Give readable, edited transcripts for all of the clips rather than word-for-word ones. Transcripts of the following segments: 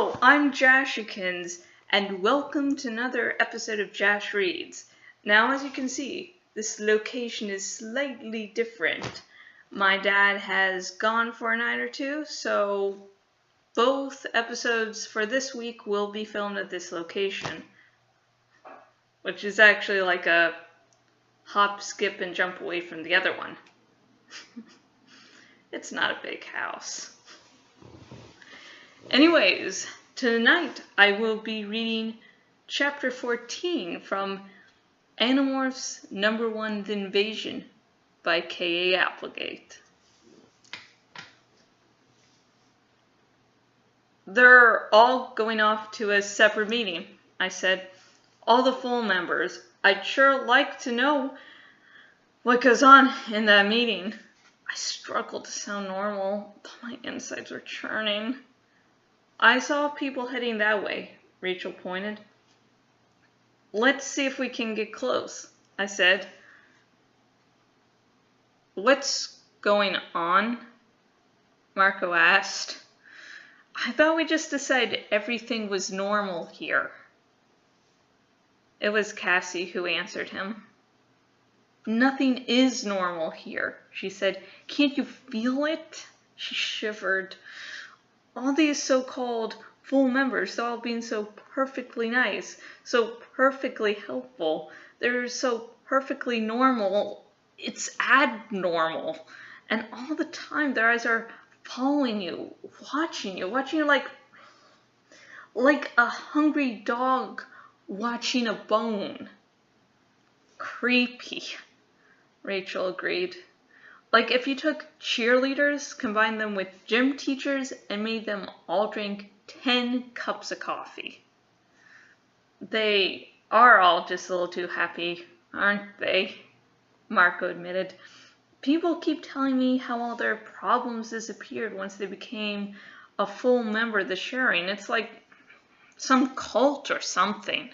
Hello, I'm Jashikins, and welcome to another episode of Jash Reads. Now, as you can see, this location is slightly different. My dad has gone for a night or two, so both episodes for this week will be filmed at this location, which is actually like a hop, skip, and jump away from the other one. It's not a big house. Anyways, tonight I will be reading Chapter 14 from Animorphs #1 The Invasion by K.A. Applegate. They're all going off to a separate meeting, I said. All the full members. I'd sure like to know what goes on in that meeting. I struggled to sound normal, but my insides were churning. I saw people heading that way, Rachel pointed. Let's see if we can get close, I said. What's going on? Marco asked. I thought we just decided everything was normal here. It was Cassie who answered him. Nothing is normal here, she said. Can't you feel it? She shivered. All these so-called full members, they're all being so perfectly nice, so perfectly helpful. They're so perfectly normal. It's abnormal. And all the time their eyes are following you like a hungry dog watching a bone. Creepy, Rachel agreed. Like if you took cheerleaders, combined them with gym teachers, and made them all drink 10 cups of coffee. They are all just a little too happy, aren't they? Marco admitted. People keep telling me how all their problems disappeared once they became a full member of the sharing. It's like some cult or something.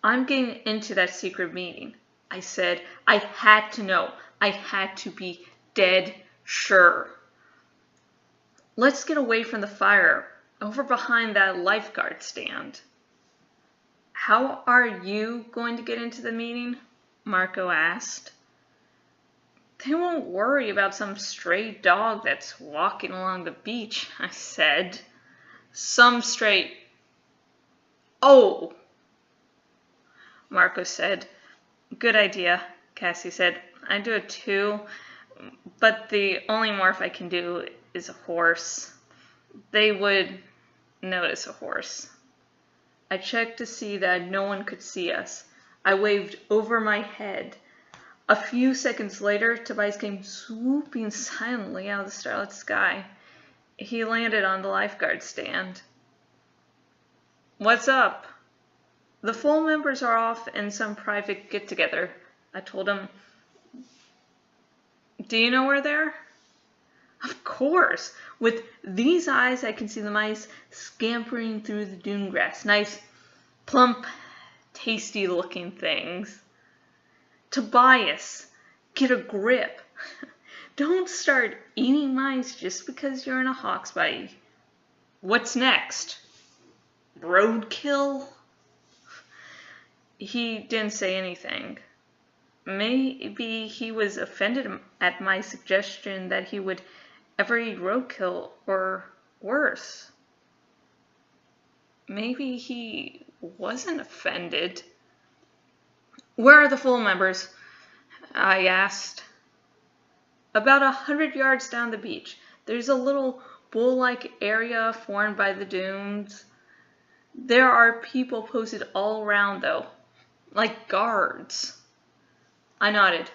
I'm getting into that secret meeting, I said. I had to know. I had to be dead sure. Let's get away from the fire, over behind that lifeguard stand. How are you going to get into the meeting? Marco asked. They won't worry about some stray dog that's walking along the beach, I said. Some stray... Oh, Marco said. Good idea, Cassie said. I do it too, but the only morph I can do is a horse. They would notice a horse. I checked to see that no one could see us. I waved over my head. A few seconds later, Tobias came swooping silently out of the starlit sky. He landed on the lifeguard stand. What's up? The full members are off in some private get-together, I told him. Do you know where they're? Of course. With these eyes, I can see the mice scampering through the dune grass. Nice, plump, tasty-looking things. Tobias, get a grip. Don't start eating mice just because you're in a hawk's bite. What's next? Roadkill? He didn't say anything. Maybe he was offended at my suggestion that he would ever eat roadkill, or worse. Maybe he wasn't offended. Where are the full members? I asked. About 100 yards down the beach. There's a little bowl-like area formed by the dunes. There are people posted all around, though, like guards. I nodded.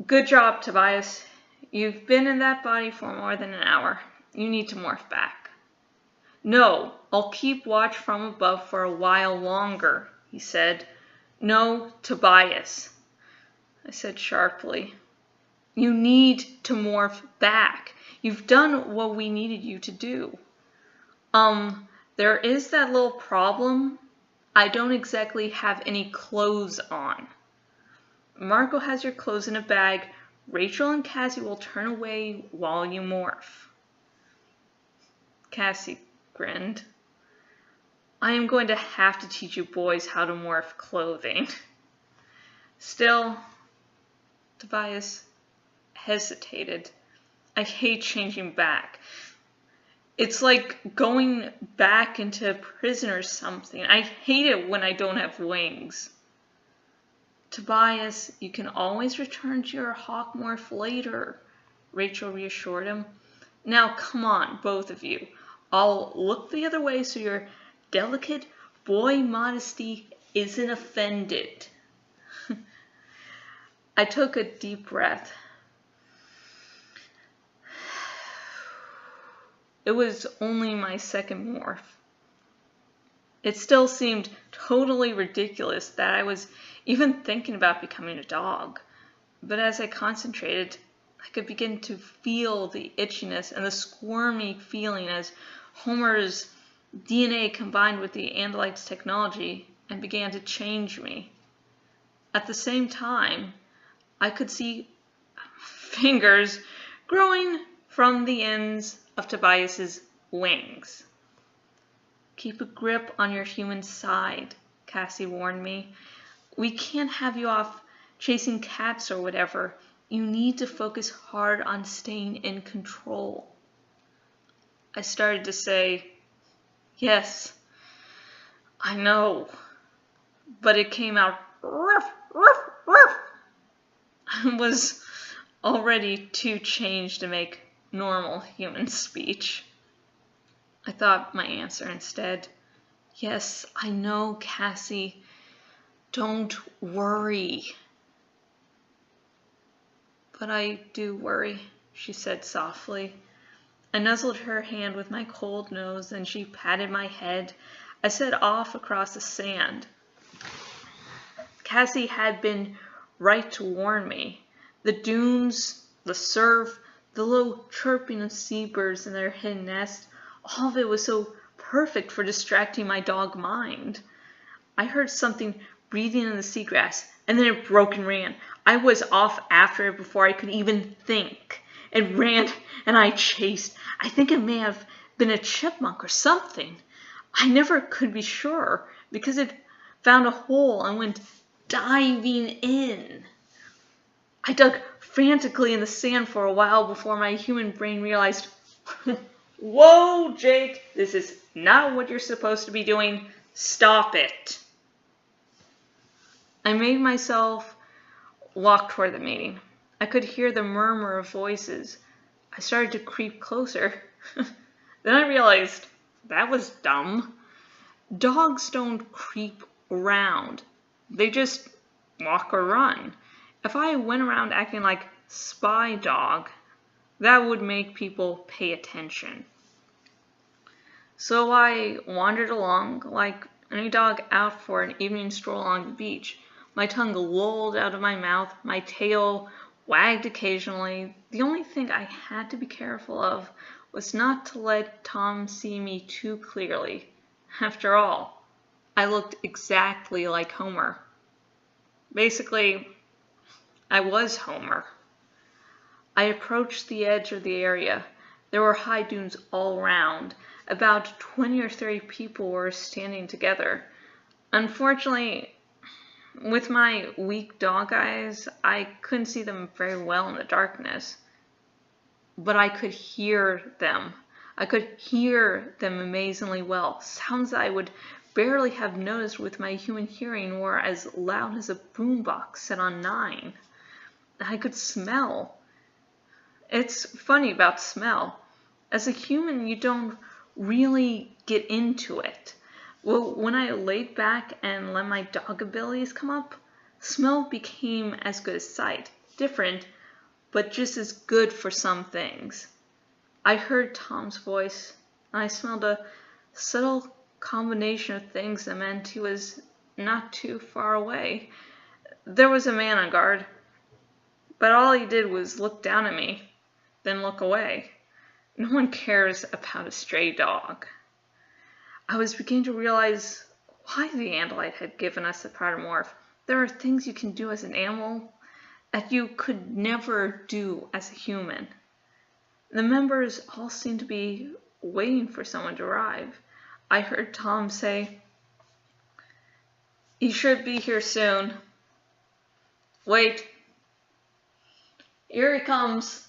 Good job, Tobias. You've been in that body for more than an hour. You need to morph back. No, I'll keep watch from above for a while longer, he said. No, Tobias, I said sharply. You need to morph back. You've done what we needed you to do. There is that little problem. I don't exactly have any clothes on. Marco has your clothes in a bag. Rachel and Cassie will turn away while you morph. Cassie grinned. I am going to have to teach you boys how to morph clothing. Still, Tobias hesitated. I hate changing back. It's like going back into prison or something. I hate it when I don't have wings. Tobias, you can always return to your hawk morph later, Rachel reassured him. Now come on, both of you. I'll look the other way so your delicate boy modesty isn't offended. I took a deep breath. It was only my second morph. It still seemed totally ridiculous that I was even thinking about becoming a dog. But as I concentrated, I could begin to feel the itchiness and the squirmy feeling as Homer's DNA combined with the Andalite's technology and began to change me. At the same time, I could see fingers growing from the ends of Tobias's wings. Keep a grip on your human side, Cassie warned me. We can't have you off chasing cats or whatever. You need to focus hard on staying in control. I started to say, yes, I know, but it came out ruff, ruff, ruff. I was already too changed to make normal human speech. I thought my answer instead. Yes, I know, Cassie. Don't worry. But I do worry, she said softly. I nuzzled her hand with my cold nose, and she patted my head. I set off across the sand. Cassie had been right to warn me. The dunes, the surf, the low chirping of seabirds in their hidden nest, all of it was so perfect for distracting my dog mind. I heard something breathing in the seagrass, and then it broke and ran. I was off after it before I could even think. It ran, and I chased. I think it may have been a chipmunk or something. I never could be sure, because it found a hole and went diving in. I dug frantically in the sand for a while before my human brain realized, whoa, Jake, this is not what you're supposed to be doing. Stop it. I made myself walk toward the meeting. I could hear the murmur of voices. I started to creep closer. Then I realized that was dumb. Dogs don't creep around. They just walk or run. If I went around acting like Spy Dog, that would make people pay attention. So I wandered along like any dog out for an evening stroll along the beach. My tongue lolled out of my mouth, my tail wagged occasionally. The only thing I had to be careful of was not to let Tom see me too clearly. After all, I looked exactly like Homer. Basically, I was Homer. I approached the edge of the area. There were high dunes all around. About 20 or 30 people were standing together. Unfortunately, with my weak dog eyes, I couldn't see them very well in the darkness. But I could hear them. I could hear them amazingly well. Sounds I would barely have noticed with my human hearing were as loud as a boombox set on 9. I could smell. It's funny about smell. As a human, you don't really get into it. Well, when I laid back and let my dog abilities come up, smell became as good as sight. Different, but just as good for some things. I heard Tom's voice, and I smelled a subtle combination of things that meant he was not too far away. There was a man on guard, but all he did was look down at me, then look away. No one cares about a stray dog. I was beginning to realize why the Andalite had given us the Protomorph. There are things you can do as an animal that you could never do as a human. The members all seemed to be waiting for someone to arrive. I heard Tom say, "He should be here soon." "Wait. Here he comes."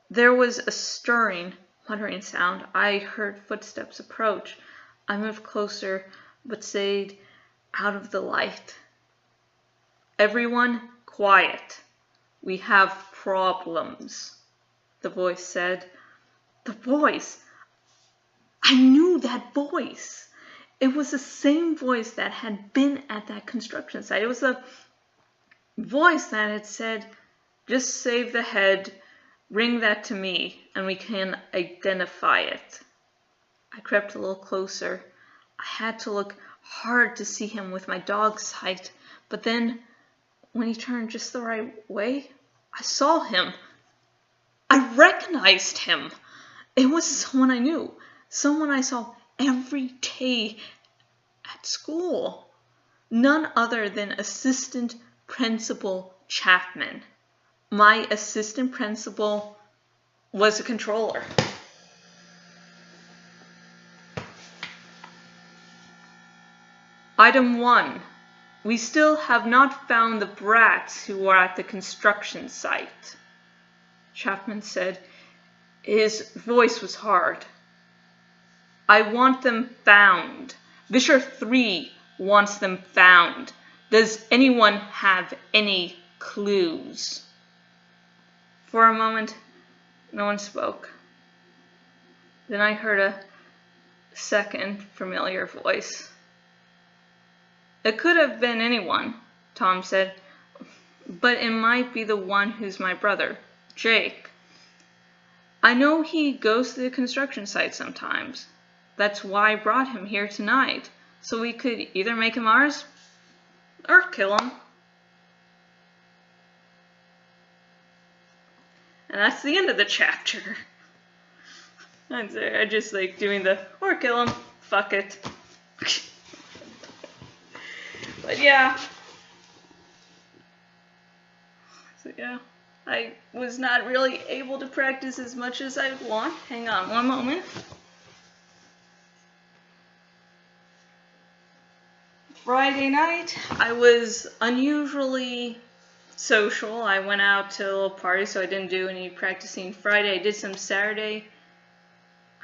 There was a stirring, muttering sound. I heard footsteps approach. I moved closer, but stayed out of the light. "Everyone, quiet. We have problems," the voice said. The voice! I knew that voice! It was the same voice that had been at that construction site. It was the voice that had said, "Just save the head, bring that to me, and we can identify it." I crept a little closer. I had to look hard to see him with my dog's sight, but then, when he turned just the right way, I saw him. I recognized him. It was someone I knew, someone I saw every day at school. None other than Assistant Principal Chapman. My assistant principal was a controller. Item 1. We still have not found the brats who were at the construction site, Chapman said. His voice was hard. I want them found. Vischer 3 wants them found. Does anyone have any clues? For a moment, no one spoke. Then I heard a second familiar voice. It could have been anyone, Tom said, but it might be the one who's my brother, Jake. I know he goes to the construction site sometimes. That's why I brought him here tonight, so we could either make him ours or kill him. And that's the end of the chapter. I just like doing the or kill him, fuck it. But yeah. So yeah, I was not really able to practice as much as I would want. Hang on one moment. Friday night, I was unusually social. I went out to a little party, so I didn't do any practicing Friday. I did some Saturday.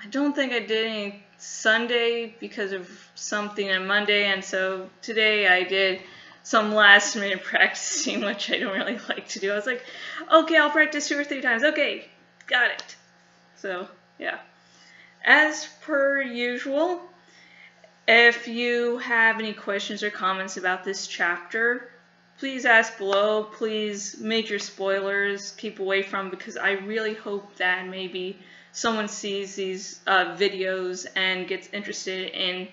I don't think I did any Sunday because of something on Monday, and so today I did some last minute practicing, which I don't really like to do. I was like, okay, I'll practice 2 or 3 times. Okay, got it. So, yeah. As per usual, if you have any questions or comments about this chapter, please ask below. Please, major spoilers, keep away from, because I really hope that maybe someone sees these videos and gets interested in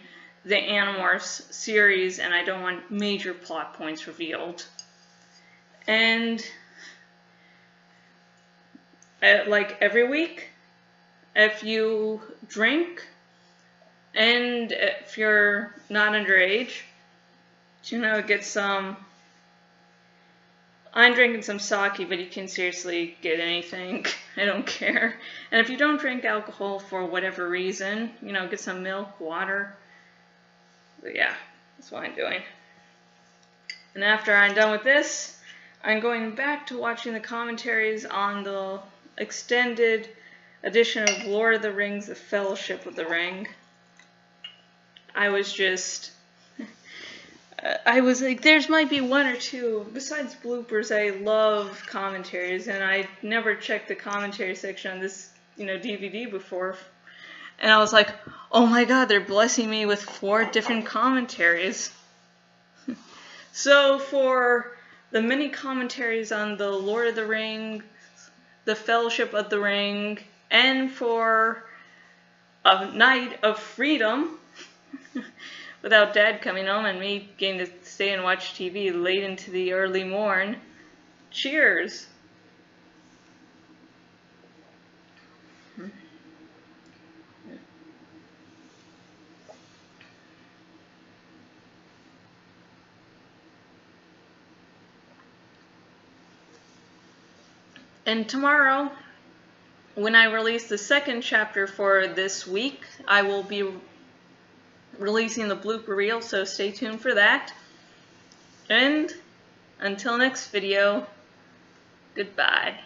the Animorphs series, and I don't want major plot points revealed. And like every week, if you drink, and if you're not underage, get some. I'm drinking some sake, but you can seriously get anything. I don't care. And if you don't drink alcohol for whatever reason, get some milk, water. But yeah, that's what I'm doing. And after I'm done with this, I'm going back to watching the commentaries on the extended edition of Lord of the Rings, The Fellowship of the Ring. I was like, there's might be 1 or 2. Besides bloopers, I love commentaries, and I never checked the commentary section on this, DVD before. And I was like, oh my god, they're blessing me with 4 different commentaries. So for the many commentaries on the Lord of the Rings, the Fellowship of the Ring, and for A Night of Freedom, without Dad coming home and me getting to stay and watch TV late into the early morn, cheers! And tomorrow, when I release the second chapter for this week, I will be releasing the blooper reel, so stay tuned for that. And until next video, goodbye.